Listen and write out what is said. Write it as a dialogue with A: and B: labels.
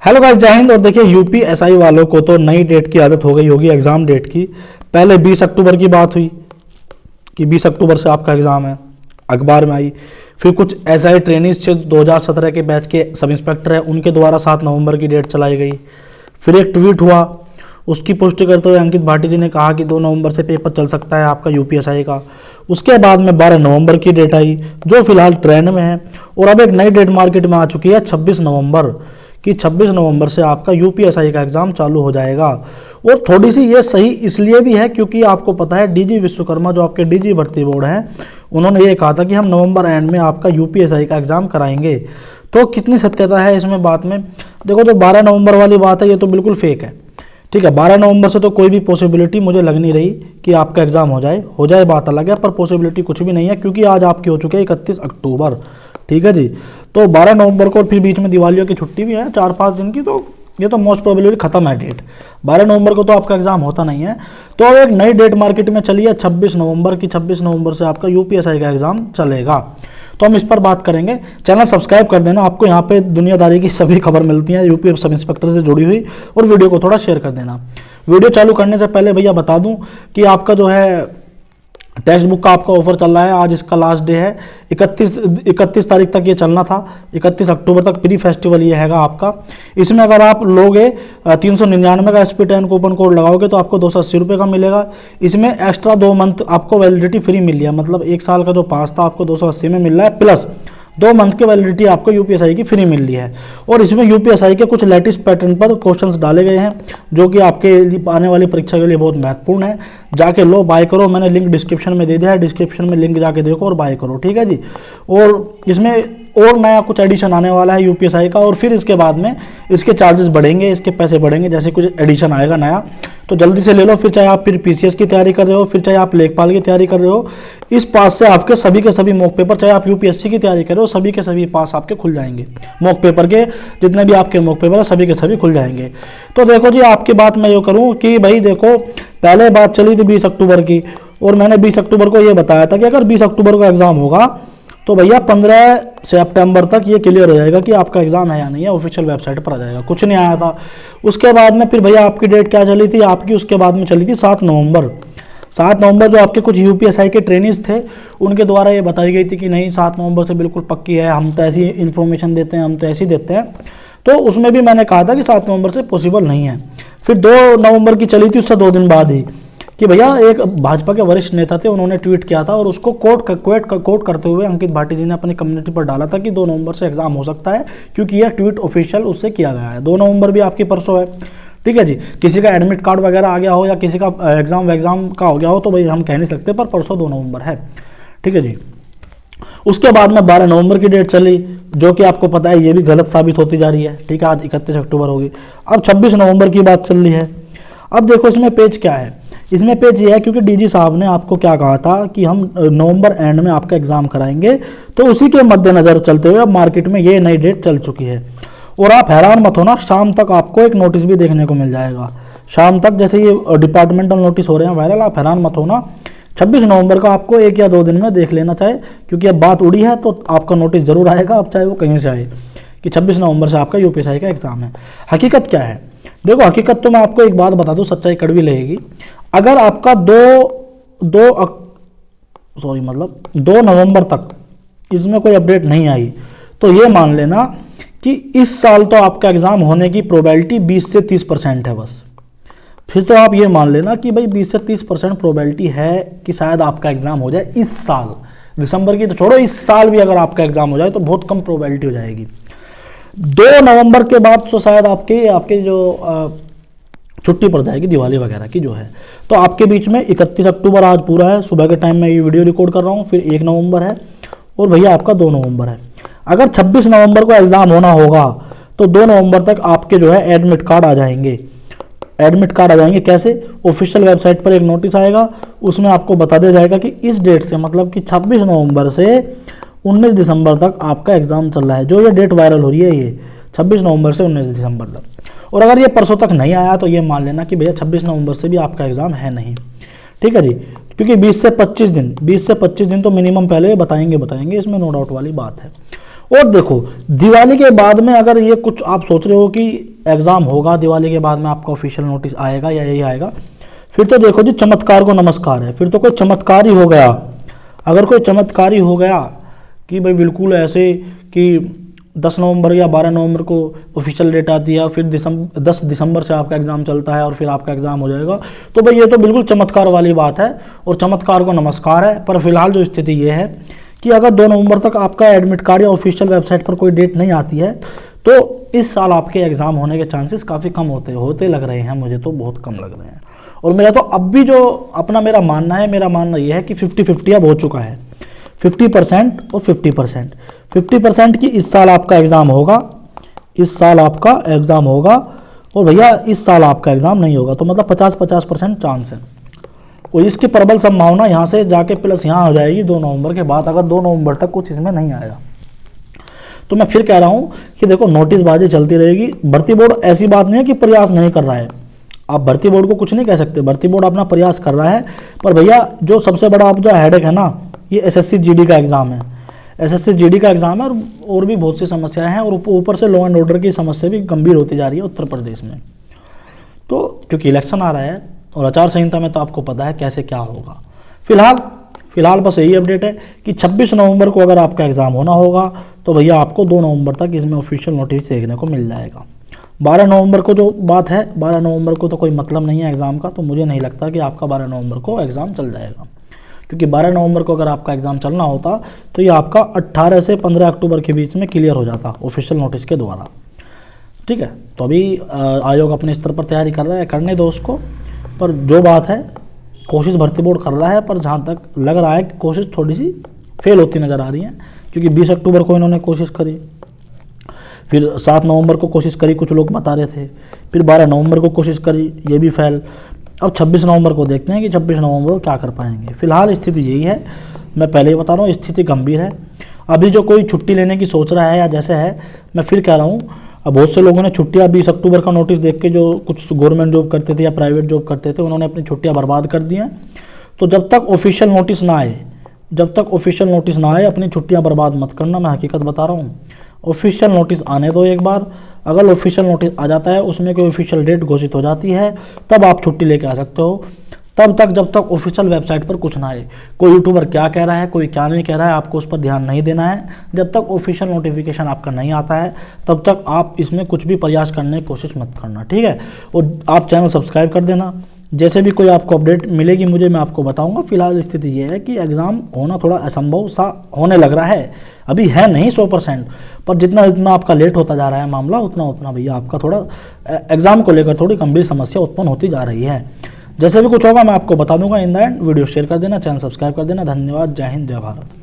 A: Hello guys, जय हिंद। और देखिए यूपीएसआई वालों को तो नई डेट की आदत हो गई होगी एग्ज़ाम डेट की। पहले 20 अक्टूबर की बात हुई कि 20 अक्टूबर से आपका एग्ज़ाम है, अखबार में आई। फिर कुछ एसआई ट्रेनिंग्स जो 2017 के बैच के सब इंस्पेक्टर हैं उनके द्वारा 7 नवंबर की डेट चलाई गई। फिर एक ट्वीट हुआ, उसकी पुष्टि करते हुए अंकित भाटी जी ने कहा कि 2 नवंबर से पेपर चल सकता है आपका यूपीएसआई का। उसके बाद में 12 नवंबर की डेट आई जो फिलहाल ट्रेंड में है। और अब एक नई डेट मार्केट में आ चुकी है 26 नवंबर कि 26 नवंबर से आपका यूपीएसआई का एग्ज़ाम चालू हो जाएगा। और थोड़ी सी ये सही इसलिए भी है क्योंकि आपको पता है डीजी विश्वकर्मा जो आपके डीजी भर्ती बोर्ड है, उन्होंने ये कहा था कि हम नवंबर एंड में आपका यूपीएसआई का एग्ज़ाम कराएंगे। तो कितनी सत्यता है इसमें बात में? देखो, जो 12 नवंबर वाली बात है ये तो बिल्कुल फेक है। ठीक है, 12 नवंबर से तो कोई भी पॉसिबिलिटी मुझे लग नहीं रही कि आपका एग्ज़ाम हो जाए बात अलग है, पर पॉसिबिलिटी कुछ भी नहीं है क्योंकि आज आपकी हो चुकी है 31 अक्टूबर। ठीक है जी, तो 12 नवंबर को फिर बीच में दिवालियों की छुट्टी भी है 4-5 दिन की, तो ये तो मोस्ट प्रोबेबली खत्म है डेट। 12 नवंबर को तो आपका एग्जाम होता नहीं है। तो अब एक नई डेट मार्केट में चली है 26 नवंबर की। 26 नवंबर से आपका यूपीएसआई का एग्जाम चलेगा, तो हम इस पर बात करेंगे। चैनल सब्सक्राइब कर देना, आपको यहाँ पे दुनियादारी की सभी खबर मिलती है यूपी सब इंस्पेक्टर से जुड़ी हुई। और वीडियो को थोड़ा शेयर कर देना। वीडियो चालू करने से पहले भैया बता दूं कि आपका जो है टेक्स्ट बुक का आपका ऑफर चल रहा है। आज इसका लास्ट डे है, 31 तारीख तक ये चलना था। 31 अक्टूबर तक प्री फेस्टिवल ये हैगा आपका। इसमें अगर आप लोगे 399 का SP10 कूपन कोड लगाओगे तो आपको 280 रुपये का मिलेगा। इसमें एक्स्ट्रा 2 मंथ आपको वैलिडिटी फ्री मिल रही है, मतलब 1 साल का जो पास था आपको 280 में मिल रहा है, प्लस 2 मंथ की वैलिडिटी आपको यूपीएसआई की फ्री मिल रही है। और इसमें यूपीएसआई के कुछ लेटेस्ट पैटर्न पर क्वेश्चंस डाले गए हैं जो कि आपके आने वाली परीक्षा के लिए बहुत महत्वपूर्ण है। जाके लो, बाय करो। मैंने लिंक डिस्क्रिप्शन में दे दिया है, डिस्क्रिप्शन में लिंक जाके देखो और बाय करो। ठीक है जी। और इसमें और नया कुछ एडिशन आने वाला है यूपीएसआई का, और फिर इसके बाद में इसके चार्जेस बढ़ेंगे, इसके पैसे बढ़ेंगे जैसे कुछ एडिशन आएगा नया। तो जल्दी से ले लो, फिर चाहे आप फिर पीसीएस की तैयारी कर रहे हो, फिर चाहे आप लेखपाल की तैयारी कर रहे हो, इस पास से आपके सभी के सभी मॉक पेपर, चाहे आप यूपीएससी की तैयारी कर रहे हो, सभी के सभी पास आपके खुल जाएंगे। मॉक पेपर के जितने भी आपके मॉक पेपर है सभी के सभी खुल जाएंगे। तो देखो जी, आपकी बात मैं ये करूँ कि भाई देखो, पहले बात चली थी 20 अक्टूबर की, और मैंने 20 अक्टूबर को ये बताया था कि अगर 20 अक्टूबर को एग्जाम होगा तो भैया 15 सितंबर तक ये क्लियर हो जाएगा कि आपका एग्जाम है या नहीं है। ऑफिशियल वेबसाइट पर आ जाएगा, कुछ नहीं आया था। उसके बाद में फिर भैया आपकी डेट क्या चली थी आपकी? उसके बाद में चली थी 7 नवंबर। 7 नवंबर जो आपके कुछ यूपीएसआई के ट्रेनिंग्स थे उनके द्वारा ये बताई गई थी कि नहीं, 7 नवंबर से बिल्कुल पक्की है, हम तो ऐसी इन्फॉर्मेशन देते हैं, हम तो ऐसी देते हैं। तो उसमें भी मैंने कहा था कि 7 नवंबर से पॉसिबल नहीं है। फिर 2 नवंबर की चली थी, उससे 2 दिन बाद ही कि भैया एक भाजपा के वरिष्ठ नेता थे, उन्होंने ट्वीट किया था और उसको कोट करते हुए अंकित भाटी जी ने अपनी कम्युनिटी पर डाला था कि 2 नवंबर से एग्जाम हो सकता है, क्योंकि यह ट्वीट ऑफिशियल उससे किया गया है। 2 नवंबर भी आपकी परसों है। ठीक है जी। किसी का एडमिट कार्ड वगैरह आ गया हो या किसी का एग्जाम का हो गया हो तो भाई हम कह नहीं सकते, पर परसों 2 नवंबर है। ठीक है जी। उसके बाद में 12 नवंबर की डेट चली, जो कि आपको पता है ये भी गलत साबित होती जा रही है। ठीक है, आज 31 अक्टूबर होगी। अब 26 नवंबर की बात चल रही है। अब देखो इसमें पेज क्या है। इसमें पेज ये है क्योंकि डीजी साहब ने आपको क्या कहा था कि हम नवंबर एंड में आपका एग्जाम कराएंगे, तो उसी के मद्देनजर चलते हुए अब मार्केट में ये नई डेट चल चुकी है। और आप हैरान मत होना, शाम तक आपको एक नोटिस भी देखने को मिल जाएगा। शाम तक जैसे ये डिपार्टमेंटल नोटिस हो रहे हैं वायरल, आप हैरान मत होना। 26 नवंबर का आपको 1 या 2 दिन में देख लेना चाहे, क्योंकि अब बात उड़ी है तो आपका नोटिस जरूर आएगा, अब चाहे वो कहीं से आए, कि 26 नवंबर से आपका यूपीएसआई का एग्जाम है। हकीकत क्या है? देखो, हकीकत तो मैं आपको एक बात बता दूं, सच्चाई कड़वी लगेगी। अगर आपका 2 नवंबर तक इसमें कोई अपडेट नहीं आई तो ये मान लेना कि इस साल तो आपका एग्जाम होने की प्रोबेबिलिटी 20 से 30% है बस। फिर तो आप ये मान लेना कि भाई 20 से 30% प्रोबेबिलिटी है कि शायद आपका एग्जाम हो जाए इस साल। दिसंबर की तो छोड़ो, इस साल भी अगर आपका एग्जाम हो जाए तो बहुत कम प्रोबेबिलिटी हो जाएगी। 2 नवंबर के बाद तो शायद आपके जो छुट्टी पड़ जाएगी दिवाली वगैरह की जो है। तो आपके बीच में 31 अक्टूबर आज पूरा है, सुबह के टाइम में ये वीडियो रिकॉर्ड कर रहा हूँ, फिर 1 नवंबर है और भैया आपका 2 नवंबर है। अगर 26 नवंबर को एग्जाम होना होगा तो 2 नवंबर तक आपके जो है एडमिट कार्ड आ जाएंगे। एडमिट कार्ड आ जाएंगे कैसे? ऑफिशियल वेबसाइट पर एक नोटिस आएगा, उसमें आपको बता दिया जाएगा कि इस डेट से, मतलब कि 26 नवंबर से 19 दिसंबर तक आपका एग्जाम चल रहा है। जो ये डेट वायरल हो रही है ये 26 नवंबर से 19 दिसंबर तक। और अगर ये परसों तक नहीं आया तो ये मान लेना कि भैया 26 नवंबर से भी आपका एग्जाम है नहीं। ठीक है जी, क्योंकि 20 से 25 दिन तो मिनिमम पहले बताएंगे, इसमें नो डाउट वाली बात है। और देखो दिवाली के बाद में अगर ये कुछ आप सोच रहे हो कि एग्ज़ाम होगा दिवाली के बाद में आपका ऑफिशियल नोटिस आएगा या यही आएगा, फिर तो देखो जी चमत्कार को नमस्कार है, फिर तो कोई चमत्कार ही हो गया। अगर कोई चमत्कार ही हो गया कि भाई बिल्कुल ऐसे कि 10 नवंबर या 12 नवंबर को ऑफिशियल डेट आती है, फिर 10 दिसंबर से आपका एग्ज़ाम चलता है और फिर आपका एग्ज़ाम हो जाएगा, तो भाई ये तो बिल्कुल चमत्कार वाली बात है और चमत्कार को नमस्कार है। पर फिलहाल जो स्थिति ये है कि अगर 2 नवंबर तक आपका एडमिट कार्ड या ऑफिशियल वेबसाइट पर कोई डेट नहीं आती है तो इस साल आपके एग्ज़ाम होने के चांसेस काफ़ी कम होते लग रहे हैं, मुझे तो बहुत कम लग रहे हैं। और मेरा तो अब भी जो अपना मेरा मानना ये है कि 50-50 अब हो चुका है, 50% और 50%। 50% की इस साल आपका एग्ज़ाम होगा, इस साल आपका एग्ज़ाम होगा, और भैया इस साल आपका एग्ज़ाम नहीं होगा, तो मतलब 50-50% चांस है। और इसकी प्रबल संभावना यहाँ से जाके प्लस यहाँ हो जाएगी 2 नवंबर के बाद, अगर 2 नवंबर तक कुछ इसमें नहीं आया। तो मैं फिर कह रहा हूँ कि देखो नोटिसबाजी चलती रहेगी। भर्ती बोर्ड ऐसी बात नहीं है कि प्रयास नहीं कर रहा है, आप भर्ती बोर्ड को कुछ नहीं कह सकते, भर्ती बोर्ड अपना प्रयास कर रहा है। पर भैया जो सबसे बड़ा आप जो हेडेक है ना, ये एसएससी जीडी का एग्ज़ाम है, एसएससी जीडी का एग्ज़ाम है, और भी बहुत सी समस्याएं हैं, और ऊपर से लॉ एंड ऑर्डर की समस्या भी गंभीर होती जा रही है उत्तर प्रदेश में। तो क्योंकि इलेक्शन आ रहा है और आचार संहिता में तो आपको पता है कैसे क्या होगा। फिलहाल बस यही अपडेट है कि 26 नवंबर को अगर आपका एग्ज़ाम होना होगा तो भैया आपको 2 नवंबर तक इसमें ऑफिशियल नोटिस देखने को मिल जाएगा। 12 नवंबर को जो बात है, 12 नवंबर को तो कोई मतलब नहीं है एग्ज़ाम का, तो मुझे नहीं लगता कि आपका 12 नवंबर को एग्ज़ाम चल जाएगा, क्योंकि 12 नवंबर को अगर आपका एग्ज़ाम चलना होता तो ये आपका 18 से 15 अक्टूबर के बीच में क्लियर हो जाता ऑफिशियल नोटिस के द्वारा। ठीक है, तो अभी आयोग अपने स्तर पर तैयारी कर रहा है, करने दो उसको। पर जो बात है कोशिश भर्ती बोर्ड कर रहा है, पर जहाँ तक लग रहा है कि कोशिश थोड़ी सी फेल होती नज़र आ रही है, क्योंकि 20 अक्टूबर को इन्होंने कोशिश करी, फिर 7 नवंबर को कोशिश करी, कुछ लोग बता रहे थे, फिर 12 नवंबर को कोशिश करी, ये भी फेल। अब 26 नवंबर को देखते हैं कि 26 नवंबर को क्या कर पाएंगे। फिलहाल स्थिति यही है, मैं पहले ही बता रहा हूँ स्थिति गंभीर है। अभी जो कोई छुट्टी लेने की सोच रहा है या जैसे है, मैं फिर कह रहा हूँ, अब बहुत से लोगों ने छुट्टियां 20 अक्टूबर का नोटिस देख के, जो कुछ गवर्नमेंट जॉब करते थे या प्राइवेट जॉब करते थे, उन्होंने अपनी छुट्टियां बर्बाद कर दी हैं। तो जब तक ऑफिशियल नोटिस ना आए, अपनी छुट्टियां बर्बाद मत करना, मैं हकीकत बता रहा हूँ। ऑफिशियल नोटिस आने दो एक बार, अगर ऑफिशियल नोटिस आ जाता है, उसमें कोई ऑफिशियल डेट घोषित हो जाती है, तब आप छुट्टी लेके आ सकते हो। तब तक जब तक ऑफिशियल वेबसाइट पर कुछ ना आए, कोई यूट्यूबर क्या कह रहा है, कोई क्या नहीं कह रहा है, आपको उस पर ध्यान नहीं देना है। जब तक ऑफिशियल नोटिफिकेशन आपका नहीं आता है, तब तक आप इसमें कुछ भी प्रयास करने की कोशिश मत करना, ठीक है। और आप चैनल सब्सक्राइब कर देना, जैसे भी कोई आपको अपडेट मिलेगी मुझे, मैं आपको बताऊंगा। फिलहाल स्थिति ये है कि एग्ज़ाम होना थोड़ा असंभव सा होने लग रहा है, अभी है नहीं 100%, पर जितना जितना आपका लेट होता जा रहा है मामला, उतना भैया आपका थोड़ा एग्ज़ाम को लेकर थोड़ी गंभीर समस्या उत्पन्न होती जा रही है। जैसे भी कुछ होगा मैं आपको बता दूंगा। In the end video share कर देना, चैनल सब्सक्राइब कर देना। धन्यवाद, जय हिंद, जय भारत।